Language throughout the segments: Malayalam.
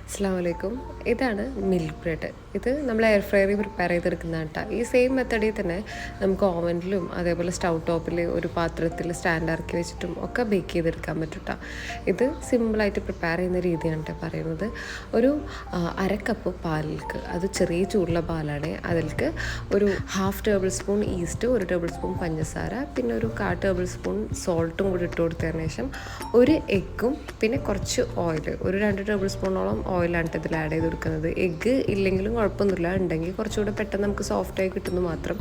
അസ്സലാമലൈക്കും. ഇതാണ് മിൽക്ക് ബ്രെഡ്. ഇത് നമ്മൾ എയർ ഫ്രയറിൽ പ്രിപ്പയർ ചെയ്തെടുക്കുന്നതാണ് കേട്ടോ. ഈ സെയിം മെത്തഡിൽ തന്നെ നമുക്ക് ഓവനിലും അതേപോലെ സ്റ്റൗ ടോപ്പിൽ ഒരു പാത്രത്തിൽ സ്റ്റാൻഡ് ഇറക്കി വെച്ചിട്ടും ഒക്കെ ബേക്ക് ചെയ്തെടുക്കാൻ പറ്റും കേട്ടോ. ഇത് സിമ്പിളായിട്ട് പ്രിപ്പയർ ചെയ്യുന്ന രീതിയാണ് കേട്ടോ പറയുന്നത്. ഒരു അരക്കപ്പ് പാലിലേക്ക്, അത് ചെറിയ ചൂടുള്ള പാലാണ്, അതിലേക്ക് ഒരു 1/2 table spoon east, 1 table spoon പഞ്ചസാര, പിന്നെ ഒരു 1/4 ടേബിൾ സ്പൂൺ സോൾട്ടും കൂടി ഇട്ട് കൊടുത്തതിന് ശേഷം ഒരു എഗ്ഗും പിന്നെ കുറച്ച് ഓയിൽ, ഒരു 2 ടേബിൾ സ്പൂണോളം ഓയിലാണ് ഇതിൽ ആഡ് ചെയ്ത് കൊടുക്കുന്നത്. എഗ്ഗ് ഇല്ലെങ്കിലും കുഴപ്പമൊന്നുമില്ല, ഉണ്ടെങ്കിൽ കുറച്ചുകൂടെ പെട്ടെന്ന് നമുക്ക് സോഫ്റ്റായി കിട്ടുന്നു മാത്രം.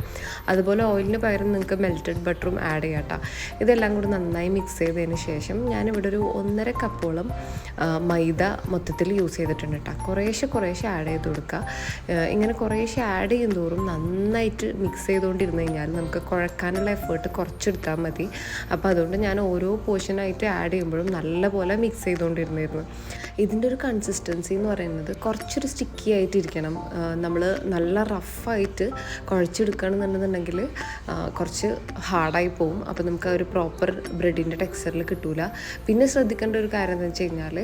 അതുപോലെ ഓയിലിന് പകരം നിങ്ങൾക്ക് മെൽറ്റഡ് ബട്ടറും ആഡ് ചെയ്യാം കേട്ടോ. ഇതെല്ലാം കൂടി നന്നായി മിക്സ് ചെയ്തതിന് ശേഷം ഞാനിവിടെ ഒരു 1.5 കപ്പോളം മൈദ മൊത്തത്തിൽ യൂസ് ചെയ്തിട്ടുണ്ട് കേട്ടോ. കുറേശ്ശെ ആഡ് ചെയ്ത് കൊടുക്കുക. ഇങ്ങനെ കുറേശ്ശെ ആഡ് ചെയ്യും തോറും നന്നായിട്ട് മിക്സ് ചെയ്തുകൊണ്ടിരുന്ന് കഴിഞ്ഞാൽ നമുക്ക് കുഴക്കാനുള്ള എഫേർട്ട് കുറച്ചെടുത്താൽ മതി. അപ്പോൾ അതുകൊണ്ട് ഞാൻ ഓരോ പോർഷനായിട്ട് ആഡ് ചെയ്യുമ്പോഴും നല്ലപോലെ മിക്സ് ചെയ്തുകൊണ്ടിരുന്നിരുന്നു. ഇതിൻ്റെ ഒരു കൺസിസ്റ്റൻസി എന്ന് പറയുന്നത് കുറച്ചൊരു സ്റ്റിക്കി ആയിട്ടിരിക്കണം. നമ്മൾ നല്ല റഫായിട്ട് കുഴച്ചെടുക്കുകയാണെന്നുണ്ടെന്നുണ്ടെങ്കിൽ കുറച്ച് ഹാർഡായി പോവും. അപ്പോൾ നമുക്ക് ഒരു പ്രോപ്പർ ബ്രെഡിൻ്റെ ടെക്സ്ചറിൽ കിട്ടില്ല. പിന്നെ ശ്രദ്ധിക്കേണ്ട ഒരു കാര്യം എന്ന് വെച്ച് കഴിഞ്ഞാൽ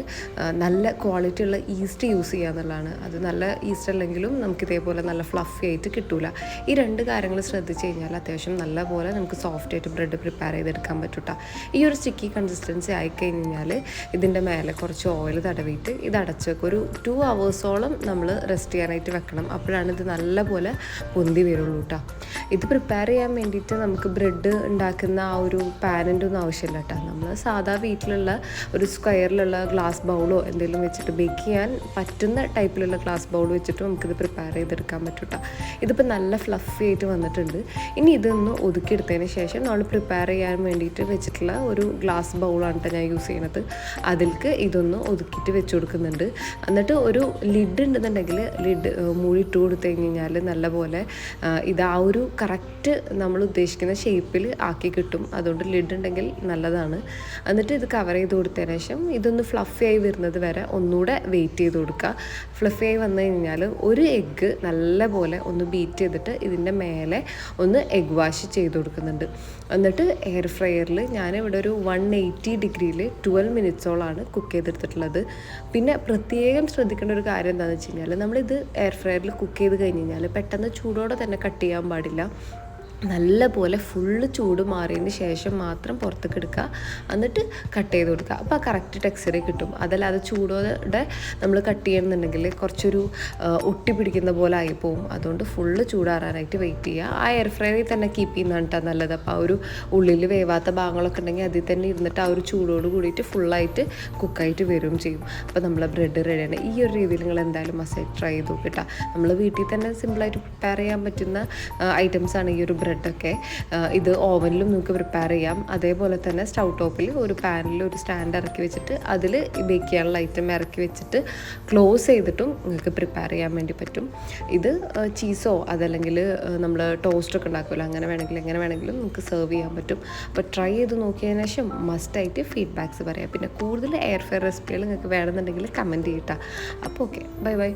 നല്ല ക്വാളിറ്റി ഉള്ള ഈസ്റ്റ് യൂസ് ചെയ്യുക എന്നുള്ളതാണ്. അത് നല്ല ഈസ്റ്റ് അല്ലെങ്കിലും നമുക്ക് ഇതേപോലെ നല്ല ഫ്ലഫി ആയിട്ട് കിട്ടില്ല. ഈ 2 കാര്യങ്ങൾ ശ്രദ്ധിച്ച് കഴിഞ്ഞാൽ അത്യാവശ്യം നല്ലപോലെ നമുക്ക് സോഫ്റ്റ് ആയിട്ട് ബ്രെഡ് പ്രിപ്പയർ ചെയ്തെടുക്കാൻ പറ്റൂട്ടോ. ഈ ഒരു സ്റ്റിക്കി കൺസിസ്റ്റൻസി ആയിക്കഴിഞ്ഞാൽ ഇതിൻ്റെ മേലെ കുറച്ച് ഓയിൽ തടവിയിട്ട് ഇത് അടച്ച് വെക്കും. ഒരു 2 അവേഴ്സോളം നമ്മൾ റെസ്റ്റ് ചെയ്യാനായിട്ട് വെക്കണം. അപ്പോഴാണ് ഇത് നല്ലപോലെ പൊന്തി വരുള്ളൂ കേട്ടോ. ഇത് പ്രിപ്പയർ ചെയ്യാൻ വേണ്ടിയിട്ട് നമുക്ക് ബ്രെഡ് ഉണ്ടാക്കുന്ന ആ ഒരു പാനിൻ്റെ ഒന്നും ആവശ്യമില്ല കേട്ടോ. നമ്മൾ സാധാ വീട്ടിലുള്ള ഒരു സ്ക്വയറിലുള്ള ഗ്ലാസ് ബൗളോ എന്തെങ്കിലും വെച്ചിട്ട് ബേക്ക് ചെയ്യാൻ പറ്റുന്ന ടൈപ്പിലുള്ള ഗ്ലാസ് ബൗൾ വെച്ചിട്ട് നമുക്കിത് പ്രിപ്പയർ ചെയ്തെടുക്കാൻ പറ്റും കേട്ടോ. ഇതിപ്പോൾ നല്ല ഫ്ലഫി ആയിട്ട് വന്നിട്ടുണ്ട്. ഇനി ഇതൊന്ന് ഒതുക്കിയെടുത്തതിന് ശേഷം നമ്മൾ പ്രിപ്പയർ ചെയ്യാൻ വേണ്ടിയിട്ട് വെച്ചിട്ടുള്ള ഒരു ഗ്ലാസ് ബൗളാണ് കേട്ടോ ഞാൻ യൂസ് ചെയ്യുന്നത്. അതിലേക്ക് ഇതൊന്ന് ഒതുക്കിയിട്ട് വെച്ച് കൊടുക്കുന്നുണ്ട്. എന്നിട്ട് ഒരു ലിഡ് ഉണ്ടെന്നുണ്ടെങ്കിൽ ലിഡ് മൂടിയിട്ട് കൊടുത്തു കഴിഞ്ഞാൽ നല്ലപോലെ ഇത് ആ ഒരു കറക്റ്റ് നമ്മൾ ഉദ്ദേശിക്കുന്ന ഷേപ്പിൽ ആക്കി കിട്ടും. അതുകൊണ്ട് ലിഡ് ഉണ്ടെങ്കിൽ നല്ലതാണ്. എന്നിട്ട് ഇത് കവർ ചെയ്ത് കൊടുത്തതിന് ശേഷം ഇതൊന്ന് ഫ്ലഫി ആയി വരുന്നത് വരെ ഒന്നുകൂടെ വെയിറ്റ് ചെയ്ത് കൊടുക്കുക. ഫ്ലഫി ആയി വന്നു കഴിഞ്ഞാൽ ഒരു എഗ്ഗ് നല്ലപോലെ ഒന്ന് ബീറ്റ് ചെയ്തിട്ട് ഇതിൻ്റെ മേലെ ഒന്ന് എഗ് വാഷ് ചെയ്ത് കൊടുക്കുന്നുണ്ട്. എന്നിട്ട് എയർ ഫ്രയറിൽ ഞാനിവിടെ ഒരു 180 ഡിഗ്രിയിൽ 12 മിനിറ്റ്സോളാണ് കുക്ക് ചെയ്തെടുത്തിട്ടുള്ളത്. പിന്നെ പ്രത്യേകം ശ്രദ്ധിക്കേണ്ട ഒരു കാര്യം എന്താണെന്ന് വെച്ച് കഴിഞ്ഞാൽ നമ്മളിത് എയർ ഫ്രയറിൽ കുക്ക് ചെയ്ത് കഴിഞ്ഞ് കഴിഞ്ഞാൽ പെട്ടെന്ന് ചൂടോടെ തന്നെ കട്ട് ചെയ്യാൻ പാടില്ല. നല്ലപോലെ ഫുള്ള് ചൂട് മാറിയതിന് ശേഷം മാത്രം പുറത്തേക്ക് എടുക്കുക. എന്നിട്ട് കട്ട് ചെയ്ത് കൊടുക്കുക. അപ്പോൾ ആ കറക്റ്റ് ടെക്സ്ചറിൽ കിട്ടും. അതല്ലാതെ ചൂടോടെ നമ്മൾ കട്ട് ചെയ്യണമെന്നുണ്ടെങ്കിൽ കുറച്ചൊരു ഒട്ടി പിടിക്കുന്ന പോലെ ആയിപ്പോവും. അതുകൊണ്ട് ഫുള്ള് ചൂടാറാനായിട്ട് വെയിറ്റ് ചെയ്യുക. ആ എയർ ഫ്രയറിൽ തന്നെ കീപ്പ് ചെയ്യുന്നതാണ് കേട്ടോ നല്ലത്. അപ്പോൾ ആ ഒരു ഉള്ളിൽ വേവാത്ത ഭാഗങ്ങളൊക്കെ ഉണ്ടെങ്കിൽ അതിൽ തന്നെ ഇരുന്നിട്ട് ആ ഒരു ചൂടോട് കൂടിയിട്ട് ഫുള്ളായിട്ട് കുക്കായിട്ട് വരികയും ചെയ്യും. അപ്പോൾ നമ്മളെ ബ്രെഡ് റെഡിയാണ്. ഈ ഒരു രീതിയിൽ നിങ്ങൾ എന്തായാലും മസ്റ്റായിട്ട് ട്രൈ ചെയ്ത് നോക്കിട്ടാ. നമ്മൾ വീട്ടിൽ തന്നെ സിമ്പിളായിട്ട് പ്രിപ്പയർ ചെയ്യാൻ പറ്റുന്ന ഐറ്റംസാണ് ഈ ഒരു ബ്രെഡൊക്കെ. ഇത് ഓവനിലും നമുക്ക് പ്രിപ്പയർ ചെയ്യാം. അതേപോലെ തന്നെ സ്റ്റൗ ടോപ്പിൽ ഒരു പാനിൽ ഒരു സ്റ്റാൻഡ് ഇറക്കി വെച്ചിട്ട് അതിൽ ബേക്ക് ചെയ്യാനുള്ള ഐറ്റം ഇറക്കി വെച്ചിട്ട് ക്ലോസ് ചെയ്തിട്ടും നിങ്ങൾക്ക് പ്രിപ്പയർ ചെയ്യാൻ വേണ്ടി പറ്റും. ഇത് ചീസോ അതല്ലെങ്കിൽ നമ്മൾ ടോസ്റ്റൊക്കെ ഉണ്ടാക്കുമല്ലോ, അങ്ങനെ വേണമെങ്കിലും നമുക്ക് സെർവ് ചെയ്യാൻ പറ്റും. അപ്പോൾ ട്രൈ ചെയ്ത് നോക്കിയതിന് ശേഷം മസ്റ്റായിട്ട് ഫീഡ്ബാക്ക്സ് പറയാം. പിന്നെ കൂടുതൽ എയർ ഫ്രയർ റെസിപ്പികൾ നിങ്ങൾക്ക് വേണമെന്നുണ്ടെങ്കിൽ കമൻറ്റ് ചെയ്യട്ടോ. അപ്പോൾ ഓക്കെ, ബൈ.